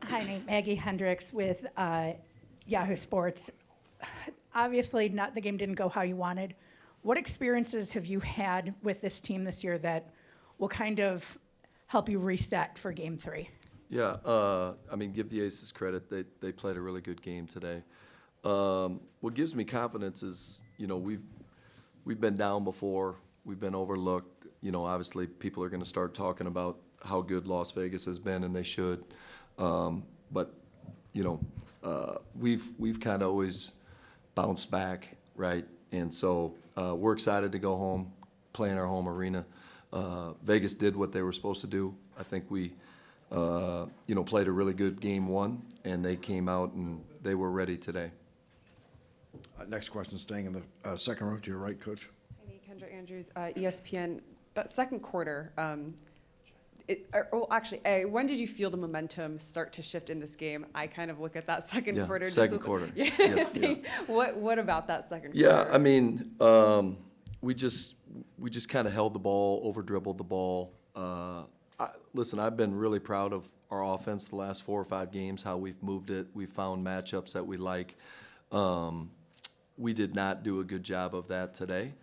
Hi, Nate. Maggie Hendricks with Yahoo Sports. Obviously, the game didn't go how you wanted. What experiences have you had with this team this year that will kind of help you reset for Game 3? Yeah, give the Aces credit. They played a really good game today. What gives me confidence is, we've been down before. We've been overlooked. Obviously, people are going to start talking about how good Las Vegas has been, and they should. But we've kind of always bounced back, right? And so we're excited to go home, play in our home arena. Vegas did what they were supposed to do. I think we, played a really good game one, and they came out and they were ready today. Next question, staying in the second row to your right, Coach. Hey, Kendra Andrews, ESPN. That second quarter, when did you feel the momentum start to shift in this game? I kind of look at that second quarter. Second quarter. Yeah. Yes, yeah. What about that second Yeah, quarter? we just kind of held the ball, over dribbled the ball. Listen, I've been really proud of our offense the last 4 or 5 games, how we've moved it. We found matchups that we like. We did not do a good job of that today.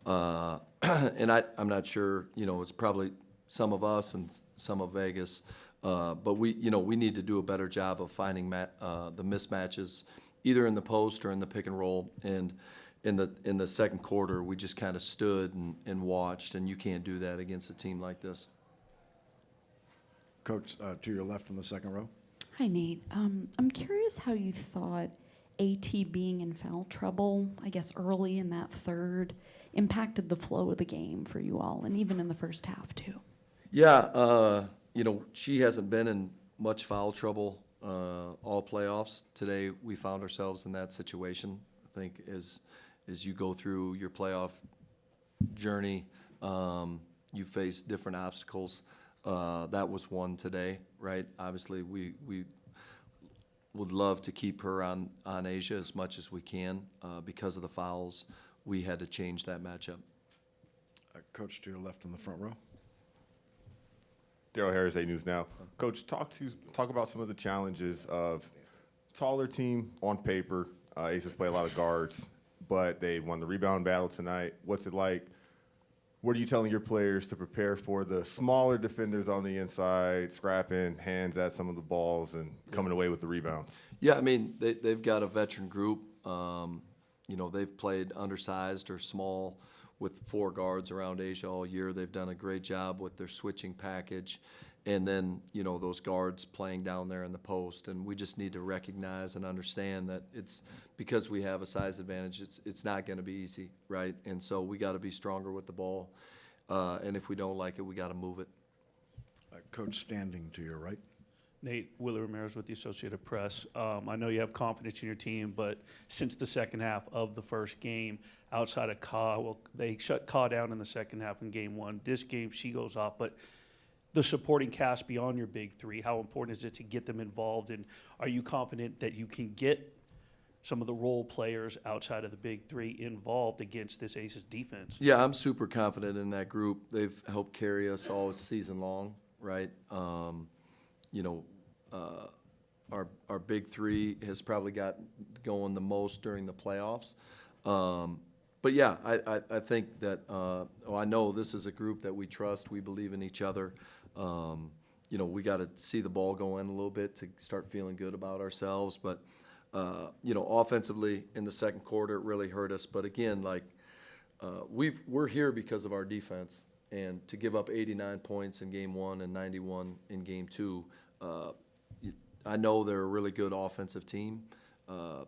And I'm not sure, it's probably some of us and some of Vegas. But we need to do a better job of finding the mismatches, either in the post or in the pick and roll. And in the second quarter, we just kind of stood and watched, and you can't do that against a team like this. Coach, to your left in the second row. Hi, Nate. I'm curious how you thought AT being in foul trouble, I guess early in that third, impacted the flow of the game for you all, and even in the first half, too. Yeah, she hasn't been in much foul trouble all playoffs. Today, we found ourselves in that situation. I think as you go through your playoff journey, you face different obstacles. That was one today, right? Obviously, we would love to keep her on Asia as much as we can. Because of the fouls, we had to change that matchup. Coach, to your left in the front row. Daryl Harris, A News Now. Coach, talk about some of the challenges of taller team on paper. Aces play a lot of guards, but they won the rebound battle tonight. What's it like? What are you telling your players to prepare for the smaller defenders on the inside, scrapping hands at some of the balls and coming away with the rebounds? Yeah, they've got a veteran group. They've played undersized or small with 4 guards around Asia all year. They've done a great job with their switching package. And then, those guards playing down there in the post. And we just need to recognize and understand that it's because we have a size advantage, it's not going to be easy, right? And so we got to be stronger with the ball. And if we don't like it, we got to move it. Coach, standing to your right. Nate, Willie Ramirez with the Associated Press. I know you have confidence in your team, but since the second half of the first game, outside of Ka, they shut Ka down in the second half in game 1. This game, she goes off, but the supporting cast beyond your big 3, how important is it to get them involved? And are you confident that you can get some of the role players outside of the big 3 involved against this Aces defense? Yeah, I'm super confident in that group. They've helped carry us all season long, right? Our big 3 has probably got going the most during the playoffs. But yeah, I think that I know this is a group that we trust. We believe in each other. We got to see the ball go in a little bit to start feeling good about ourselves. But offensively in the second quarter, it really hurt us. But again, we're here because of our defense, and to give up 89 points in game 1 and 91 in game 2. I know they're a really good offensive team.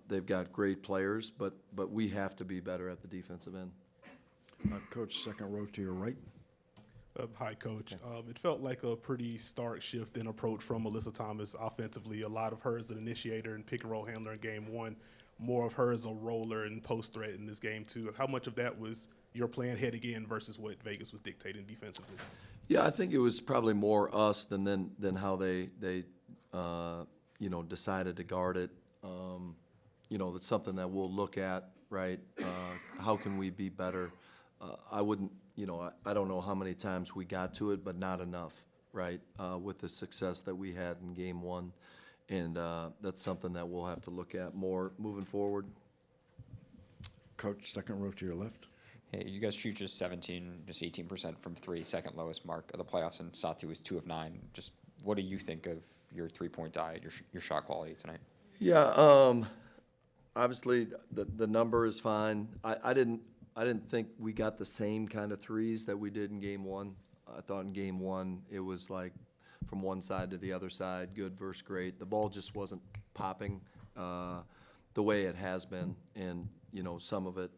They've got great players, but we have to be better at the defensive end. Coach, second row to your right. Hi, Coach. It felt like a pretty stark shift in approach from Alyssa Thomas offensively. A lot of her as an initiator and pick and roll handler in game 1, more of her as a roller and post threat in this game 2. How much of that was your plan heading in versus what Vegas was dictating defensively? Yeah, I think it was probably more us than how they decided to guard it. That's something that we'll look at, right? How can we be better? I wouldn't, I don't know how many times we got to it, but not enough, right? With the success that we had in game 1. And that's something that we'll have to look at more moving forward. Coach, second row to your left. Hey, you guys shoot just 18% from three, second lowest mark of the playoffs, and Satu was 2 of 9. Just what do you think of your three-point diet, your shot quality tonight? Yeah, obviously the number is fine. I didn't think we got the same kind of threes that we did in game one. I thought in game one it was like from one side to the other side, good versus great. The ball just wasn't popping the way it has been, and some of it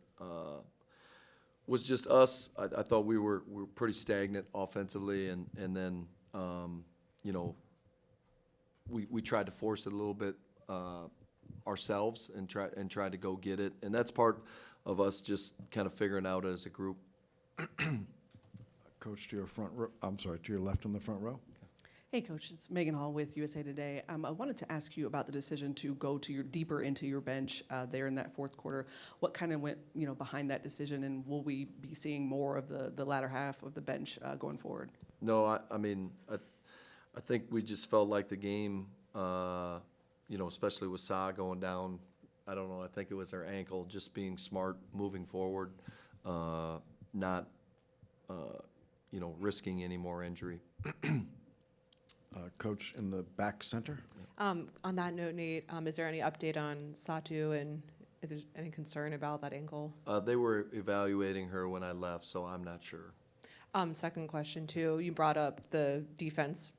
was just us. I thought we were pretty stagnant offensively, and then we tried to force it a little bit ourselves and try to go get it, and that's part of us just kind of figuring out as a group. Coach, to your front row. I'm sorry, to your left in the front row. Hey, Coach, it's Megan Hall with USA Today. I wanted to ask you about the decision to go to deeper into your bench there in that fourth quarter. What kind of went behind that decision, and will we be seeing more of the latter half of the bench going forward? No, I think we just felt like the game, especially with Sa going down, I don't know, I think it was her ankle, just being smart moving forward, not, risking any more injury. Coach in the back center. On that note, Nate, is there any update on Satu, and if there's any concern about that ankle? They were evaluating her when I left, so I'm not sure. Second question, too. You brought up the defense.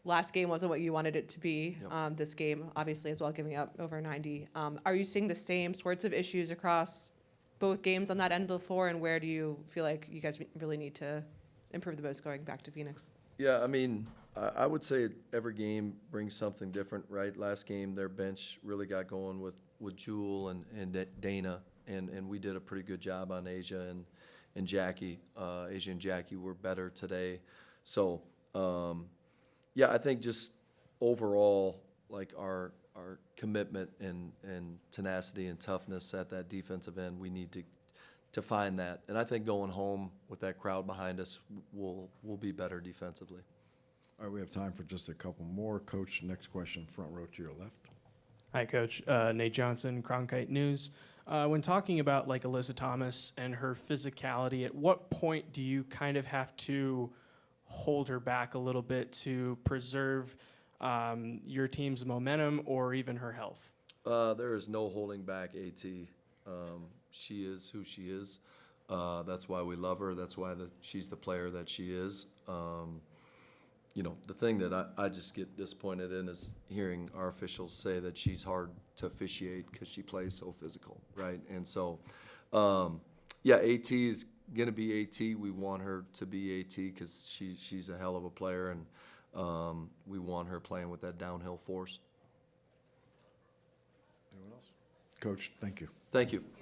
Last game wasn't what you wanted it to be. Yep. This game, obviously, as well, giving up over 90. Are you seeing the same sorts of issues across both games on that end of the floor, and where do you feel like you guys really need to improve the most going back to Phoenix? Yeah, I would say every game brings something different, right? Last game, their bench really got going with Jewel and Dana, and we did a pretty good job on Asia and Jackie. Asia and Jackie were better today. So, I think just overall, like our commitment and tenacity and toughness at that defensive end, we need to find that. And I think going home with that crowd behind us, we'll be better defensively. All right, we have time for just a couple more. Coach, next question, front row to your left. Hi, Coach. Nate Johnson, Cronkite News. When talking about Alyssa Thomas and her physicality, at what point do you kind of have to hold her back a little bit to preserve your team's momentum or even her health? There is no holding back AT. She is who she is. That's why we love her. That's why she's the player that she is. The thing that I just get disappointed in is hearing our officials say that she's hard to officiate because she plays so physical, right? And so, AT is going to be AT. We want her to be AT because she's a hell of a player, and we want her playing with that downhill force. Anyone else? Coach, thank you. Thank you.